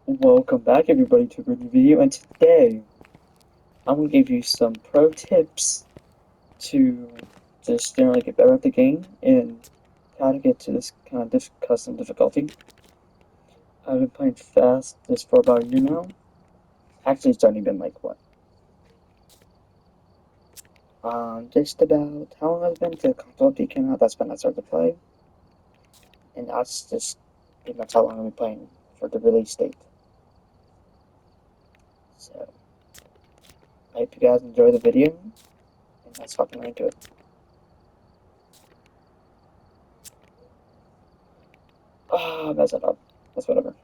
Welcome back everybody to a new video, and today I'm going to give you some pro tips to just generally get better at the game and how to get to this kind of custom difficulty. I've been playing fast this for about a year now. Actually, it's only been like what? Just about how long has it been? The console update came out, that's when I started to play. And that's just pretty much how long I've been playing for the release date. So, I hope you guys enjoy the video, and let's fucking right into it. Ah, mess it up. That's whatever.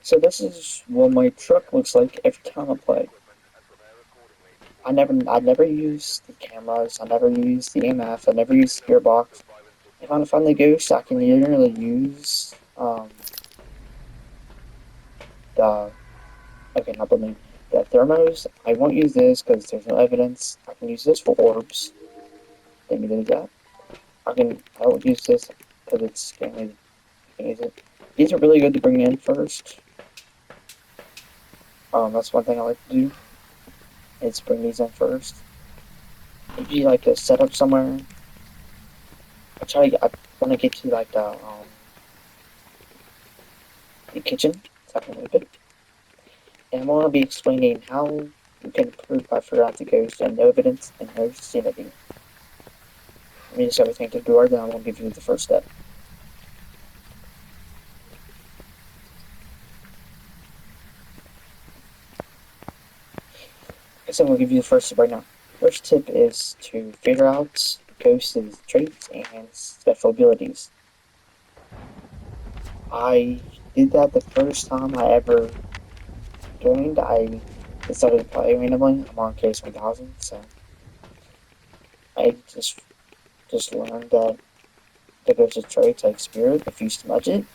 So this is what my truck looks like every time I play. I never use the cameras, I never use the EMF, I never use the gearbox. If I find the ghost, I can literally use the not the name, the thermos. I won't use this because there's no evidence. I can use this for orbs. Let me do that. I won't use this because it's scary. I can use it. These are really good to bring in first. That's one thing I like to do. Is bring these in first. If you like to set up somewhere, I want to get to like the kitchen, second a little bit, and I'm going to be explaining how you can prove I forgot the ghost and no evidence and no sanity. I mean, just everything to do, then I'm going to give you the first step. So I'm going to give you the first tip right now. First tip is to figure out ghosts' traits and special abilities. I did that the first time I ever joined. I decided to play randomly. I'm on case 1000, so I just learned that the ghost's traits like spirit. If you smudge it,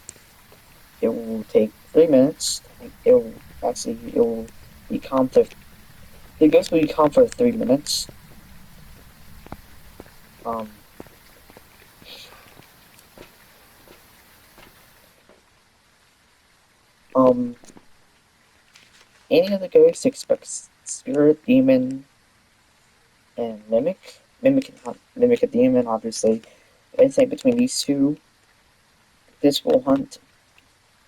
it will take 3 minutes. It will be calm for the ghost will be calm for 3 minutes. Um, um, any of the ghosts expects spirit, demon, and mimic. Mimic a demon, obviously. Anything between these two, this will hunt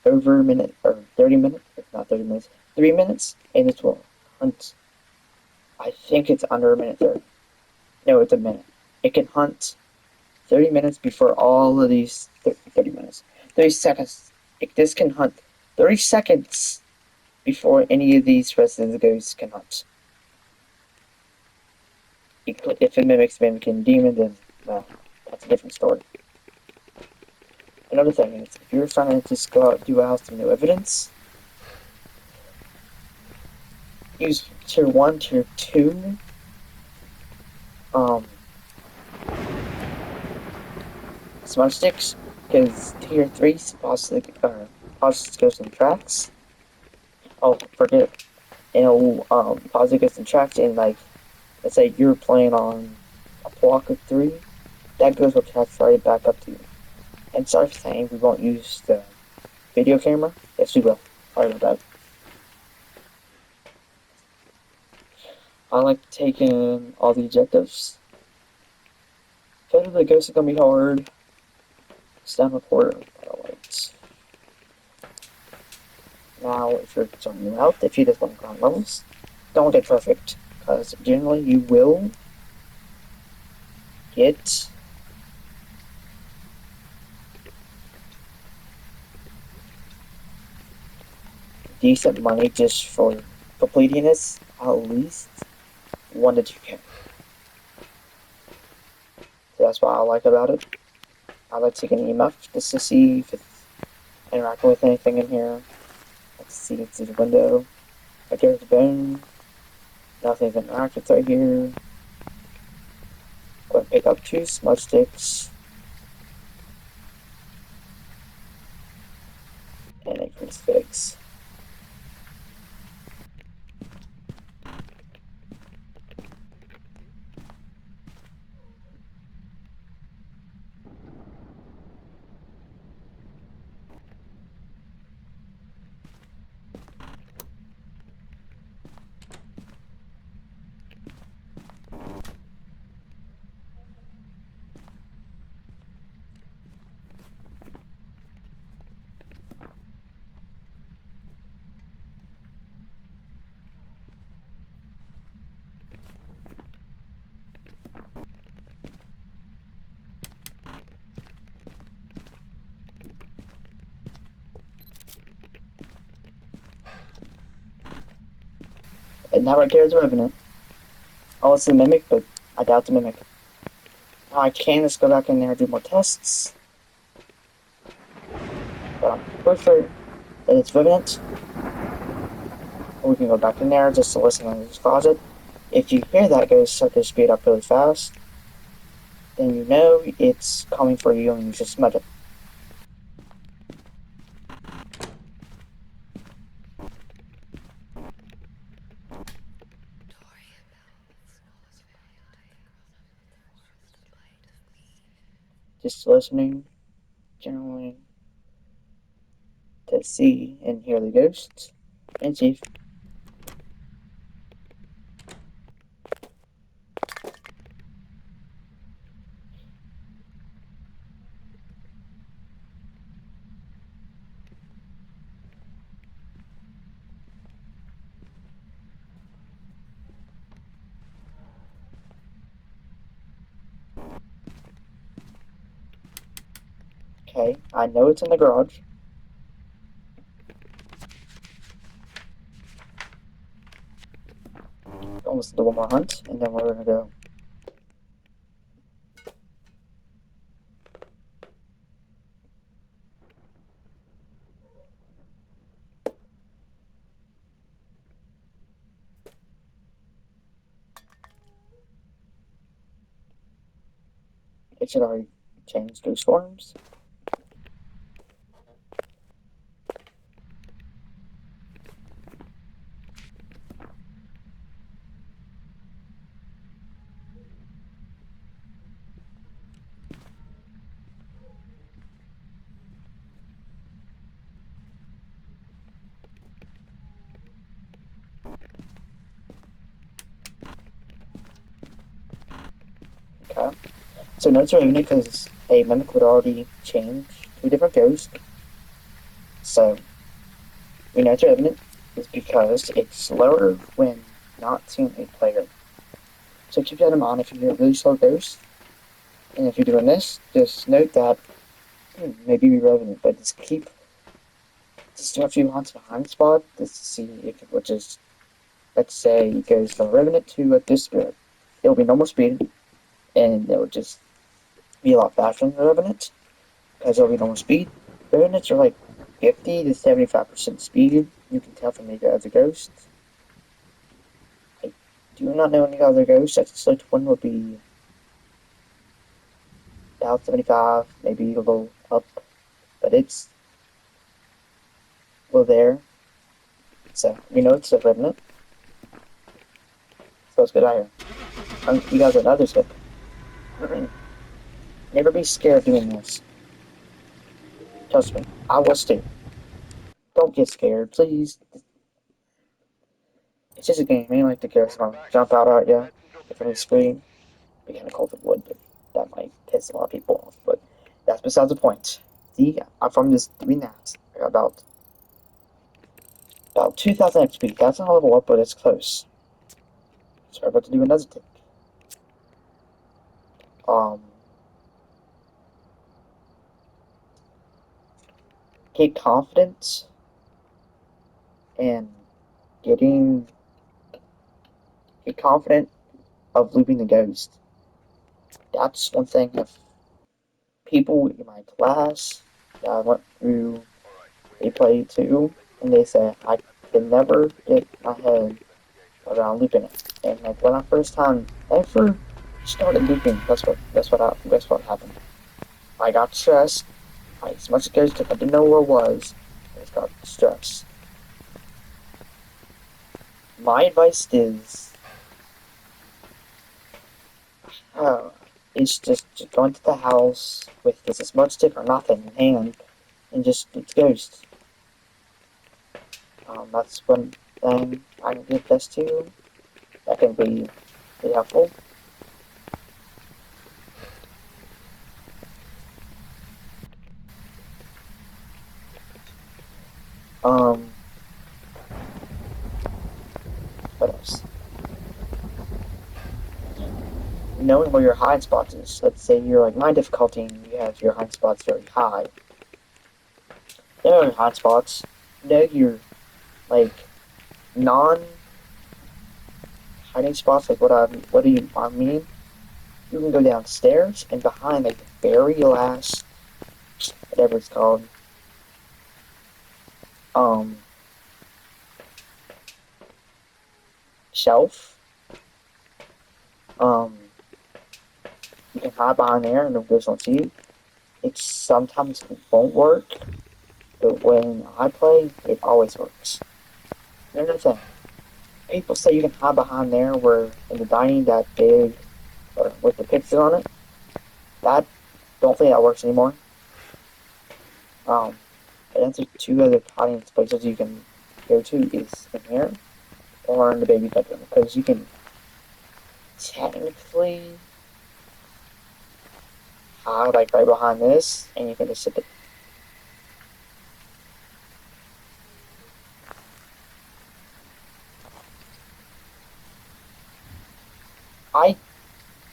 over a minute or 30 minutes, if not 30 minutes, 3 minutes, and this will hunt. I think it's under a minute 30. No, it's a minute. It can hunt 30 minutes before all of these 30 minutes. 30 seconds. This can hunt 30 seconds before any of these resident ghosts can hunt. If it mimics mimicking demon, then well, that's a different story. Another thing is, if you're trying to just go out do a house with no evidence, use tier 1, tier 2, um, smudge sticks, because tier 3 pauses ghosts and tracks. Oh, forget it'll pause it ghosts and tracks, and like, let's say you're playing on a block of 3, that ghost will catch right back up to you. And sorry for saying we won't use the video camera. Yes, we will. Sorry about that. I like taking all the objectives. Fender the ghost is gonna be hard. Stem reporter. Alright. Now, if you're zoning out, if you just want ground levels, don't get perfect. Because generally you will get decent money just for completing this, at least 1 to 2K. So that's what I like about it. I like taking EMF just to see if it's interacting with anything in here. Let's see, it's the window. Right there's the bone. Nothing's interacting right here. Go and pick up 2 smudge sticks. And a crucifix. And that right there is a Revenant. Oh, it's the Mimic, but I doubt the Mimic. Now I can just go back in there and do more tests. But I'm pretty sure that it's Revenant. Or we can go back in there just to listen in his closet. If you hear that ghost start to speed up really fast, then you know it's coming for you and you should smudge it. Just listening, generally, to see and hear the ghosts, and see if okay, I know it's in the garage. Almost do one more hunt, and then we're gonna go. It should already change those forms. Okay. So notes are Revenant because a Mimic would already change to a different ghost. So we know it's Revenant is because it's slower when not seeing a player. So keep that in mind if you hear a really slow ghost. And if you're doing this, just note that maybe be Revenant, but just do a few hunts behind spot just to see if it would just, let's say it goes from Revenant to a Dispirit. It'll be normal speed, and it would just be a lot faster than Revenant, because it'll be normal speed. Revenants are like 50 to 75% speed. You can tell from the other ghosts. I do not know any other ghosts. That's slow twin would be about 75, maybe a little up, but it's well there. So we know it's a Revenant. So it's good out here. You guys are another skip. Never be scared of doing this. Trust me, I was too. Don't get scared, please. It's just a game. Ain't like the ghosts gonna jump out at you if any scream. Be kind of cold if it would, but that might piss a lot of people off. But that's besides the point. See, I'm from just doing that. I got about 2,000 XP. That's not a level up, but it's close. So I'm about to do another thing. Um, get confidence and getting get confident of looping the ghost. That's one thing. If people in my class that I went through, they play too, and they say I can never get my head around looping it. And like when I first time ever started looping, guess what happened. I got stressed. As much as goes because I didn't know where it was. I just got stressed. My advice uh, is just go into the house with this smudge stick or nothing in hand and just it's ghosts. That's one thing I can give this to. That can be helpful. Um, what else? Knowing where your hide spots is. Let's say you're like my difficulty and you have your hide spots very high. Know your hide spots. Know your like non hiding spots, like what do you I mean? You can go downstairs and behind like the very last whatever it's called, um shelf. Um you can hide behind there and the ghost won't see you. It sometimes won't work, but when I play, it always works. There's no thing. People say you can hide behind there where in the dining that big or with the picture on it. That don't think that works anymore. Um and then the two other hiding places you can go to is in here or in the baby bedroom because you can technically hide like right behind this and you can just sit there. I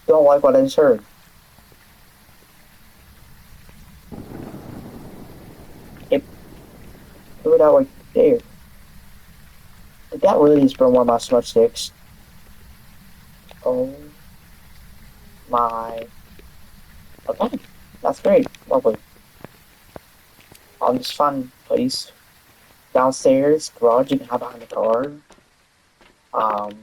don't like what I just heard. It blew it out like there. Did that really just burn one of my smudge sticks? Oh my. Okay. That's great. Lovely. I'll just find a place downstairs, garage you can hide behind the car. Um,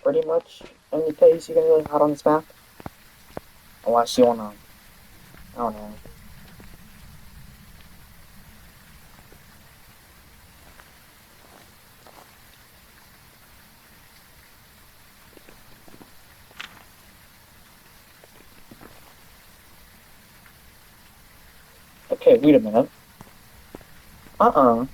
pretty much any place you can really hide on this map. Unless you wanna, I don't know. Okay, wait a minute. Uh-uh.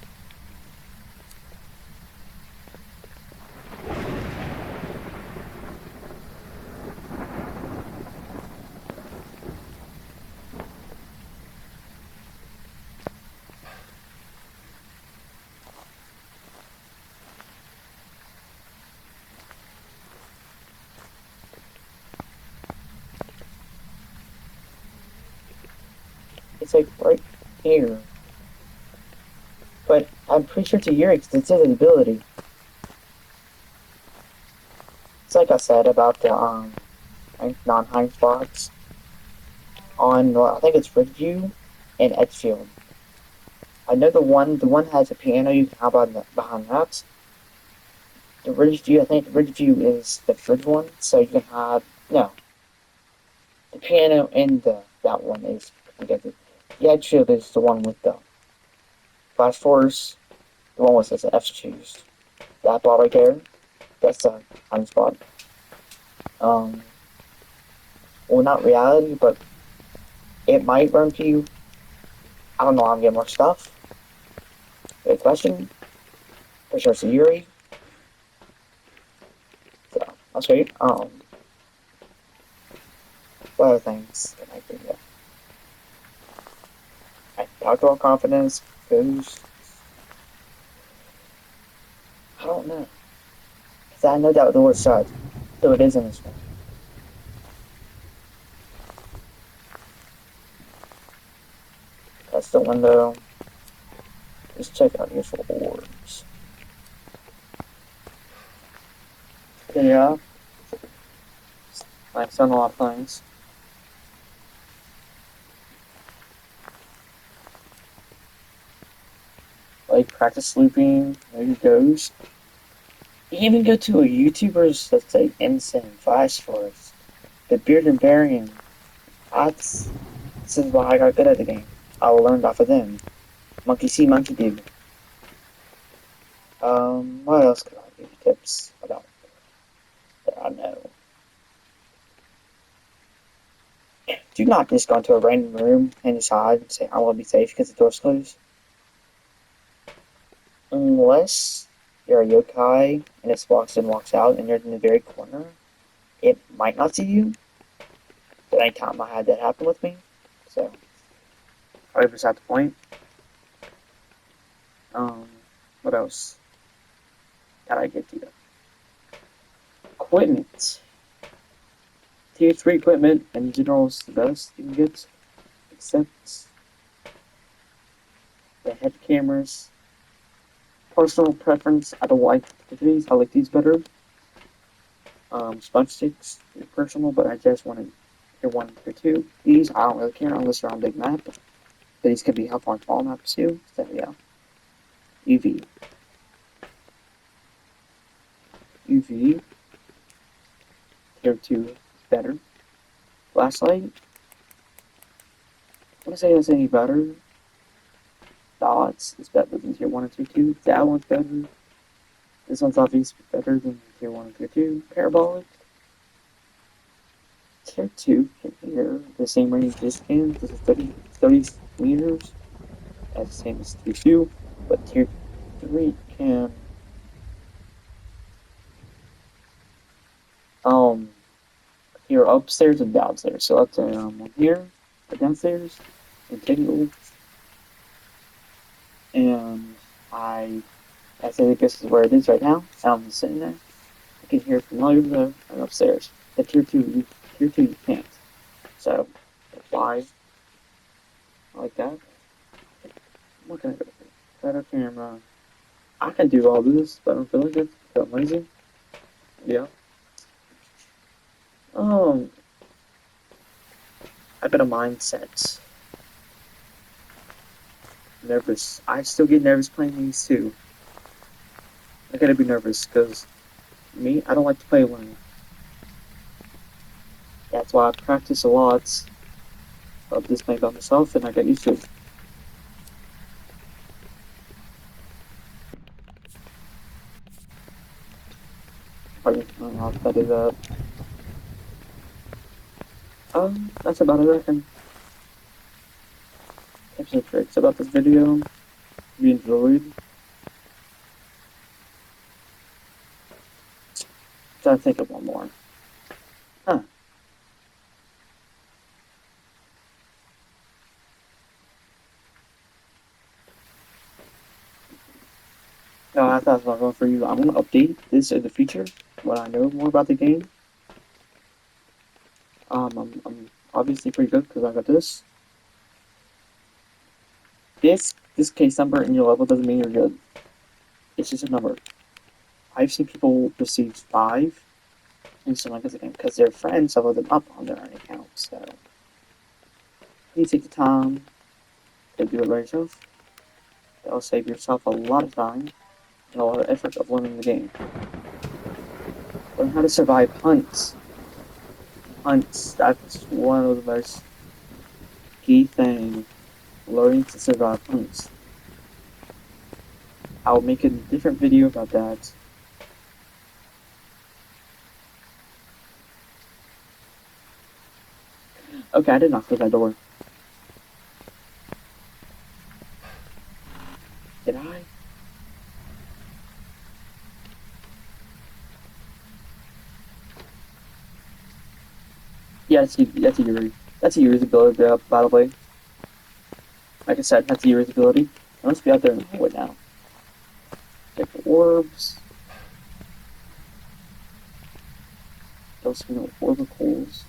It's like right here. But I'm pretty sure it's a Yurix that says ability. It's like I said about the non-hide spots on well, I think it's Ridgeview and Edgefield. I know the one has a piano you can have on the, behind that. The Ridgeview, I think the Ridgeview is the third one, so you can have no the piano and the that one is together. The Edgefield is the one with the flash force, the one with the F choose. That ball right there, that's the hiding spot. Um, well, not reality, but it might run to you. I don't know. I'm getting more stuff. Good question. For sure, it's a Yuri. So that's great. What other things can I do? Yeah. I talked about confidence. Goes. I don't know. Cause I know that the word shut, so it is in this one. That's the window. Just check out here for orbs. Yeah, I've done a lot of things. Like practice looping, maybe ghost. You can even go to a YouTuber's that's like insane flash force. The Bearded Barian. That's this is why I got good at the game. I learned off of them. Monkey see, monkey do. What else could I give you tips about that I know? Do not just go into a random room and decide and say, I want to be safe because the door's closed. Unless you're a yokai and it walks in, walks out, and you're in the very corner, it might not see you. But anytime I had that happen with me, so probably beside the point. Um, what else? How did I get to you? Equipment. Tier 3 equipment in general is the best you can get, except the head cameras. Personal preference, I don't like these. I like these better. Sponge sticks, personal, but I just wanted tier 1, tier 2. These, I don't really care unless you're on big map. These could be helpful on small maps too. So yeah. UV. UV, tier 2 better. Flashlight, I want to say it's any better. Dots is better than tier 1 and tier 2. That one's better. This one's obviously better than tier 1 and tier 2. Parabolic, tier 2 can hear the same range this can. This is 30 meters, as the same as tier 2. But tier 3 can um hear upstairs and downstairs. So let's say one here, or downstairs, and tingle. And I think this is where it is right now. I'm sitting there. I can hear from all over there and upstairs. But tier two you can't. So that's why I like that. What can I do? Better camera. I can do all this, but I don't feel like it. I'm lazy. Yeah. Um, I've got a mindset. Nervous. I still get nervous playing these too. I gotta be nervous because me, I don't like to play alone. That's why I practice a lot of this playing by myself, and I got used to it. Pardon, I don't know if that is that's about it. I reckon. Tips and tricks about this video. If you enjoyed, try to think of one more. Huh. No, I thought I was going for you. I'm gonna update this in the future when I know more about the game. I'm obviously pretty good because I got this. This case number in your level doesn't mean you're good. It's just a number. I've seen people receive 5 in some like this game because their friends leveled them up on their own account. So you take the time to do it by yourself. That'll save yourself a lot of time and a lot of effort of learning the game. Learn how to survive hunts. Hunts, that's one of the most key things. Learning to survive hunts. I'll make a different video about that. Okay, I did not close that door. Did I? Yeah, that's a Yuri. That's a Yuri's ability, by the way. Like I said, that's a Yuri's ability. I must be out there in the hallway now. Get the orbs. Those are no orbicals.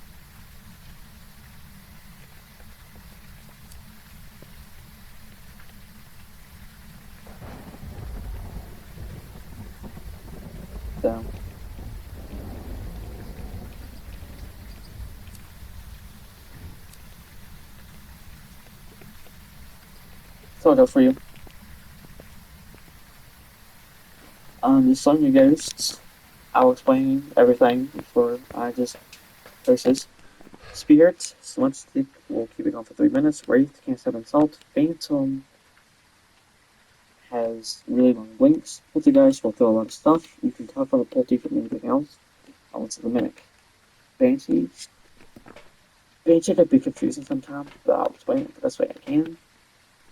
So. So I'll go for you. The Sun Ghosts. I'll explain everything before I just versus Spirit. Smudge Stick will keep it going for 3 minutes. Wraith can't stop insult. Phantom has really long blinks. Poltergeist will throw a lot of stuff. You can tell from the Polty from anything else. I'll answer the Mimic. Banshee. Banshee can be confusing sometimes, but I'll explain it the best way I can.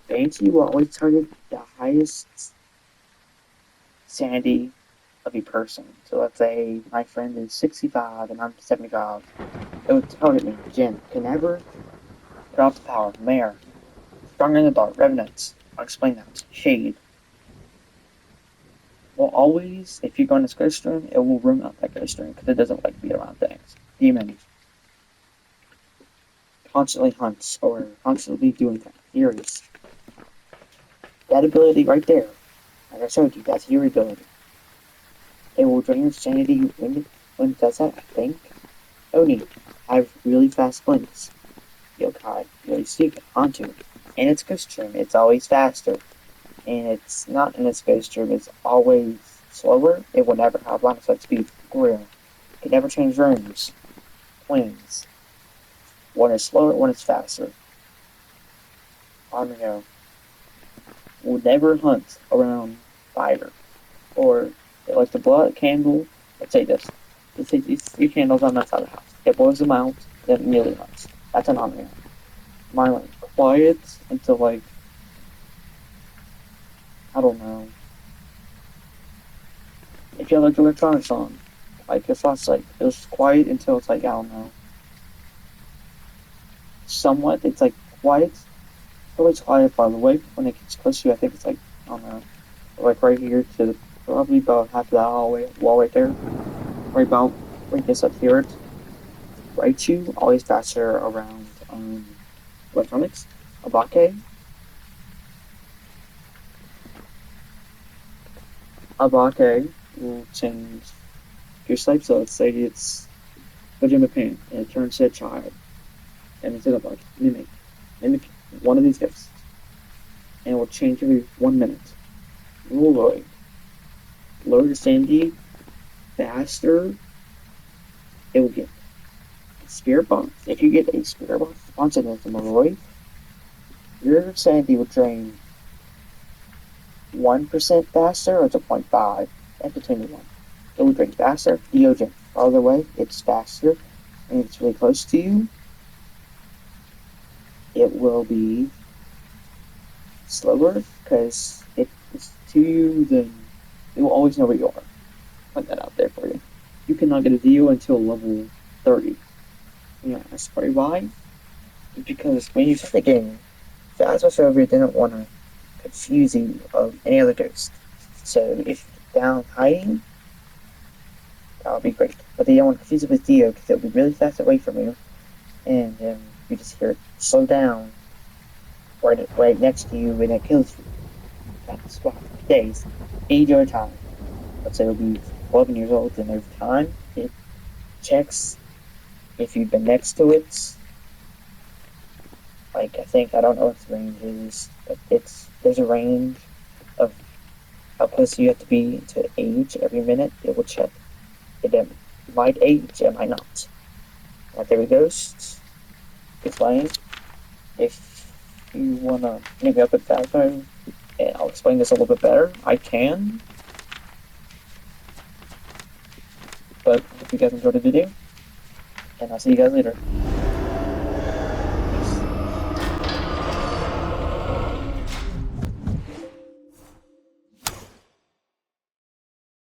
Banshee will always target the highest sanity of a person. So let's say my friend is 65 and I'm 75. It would target me. Jin can never put off the power. Mare. Stronger in the dark. Revenants. I'll explain that. Shade. Well, always, if you go on this ghost stream, it will room out that ghost stream because it doesn't like to be around things. Demon. Constantly hunts or constantly doing that. Furious. That ability right there Like I showed you, that's your ability. It will drain your sanity when it does that, I think. Oni, have really fast blinks. Yokai, really stick onto it. And its ghost stream, it's always faster. And it's not in its ghost stream, it's always slower. It will never have line of sight speed. Grill. It can never change rooms. Twins. One is slower, one is faster. Armino will never hunt around fire. Or like the blood candle. Let's say this. Let's say these three candles on that side of the house. It blows them out, then immediately hunts. That's an Armino. Mine like quiet until like I don't know. If you have like electronics on, like it's not like it was quiet until it's like I don't know. Somewhat, it's like quiet. It's always quiet by the way. When it gets close to you, I think it's like I don't know, like right here to probably about half of that hallway wall right there. Right about right this up here. Right to always faster around electronics. Abake. Abake will change your type. So let's say it's Pajama Pan and it turns to a child. And it's like mimic one of these gifts. And it will change every 1 minute. Roloid. Lower your sanity faster. It will get Spirit Box. If you get a Spirit Box sponsored with the Moroi, your sanity will drain 1% faster or to 0.5. That's between the one. It will drain faster. Deogen. Farther away, it's faster. And it's really close to you, it will be slower because it's to you, then it will always know where you are. Put that out there for you. You cannot get a Dio until level 30. Yeah, that's probably why. Because when you start the game, Phasmophobia didn't want to confuse you of any other ghost. So if you're down hiding, that would be great. But they don't want to confuse it with Dio because it'll be really fast away from you. And you just hear it slow down right next to you and it kills you. That's why days, age over time. Let's say it'll be 11 years old, and over time it checks if you've been next to it. Like I don't know what the range is, but there's a range of how close you have to be to age every minute. It will check. It might age, it might not. Now there we go. Explain. If you wanna meet me up with that phone, and I'll explain this a little bit better. I can. But if you guys enjoyed the video, and I'll see you guys later.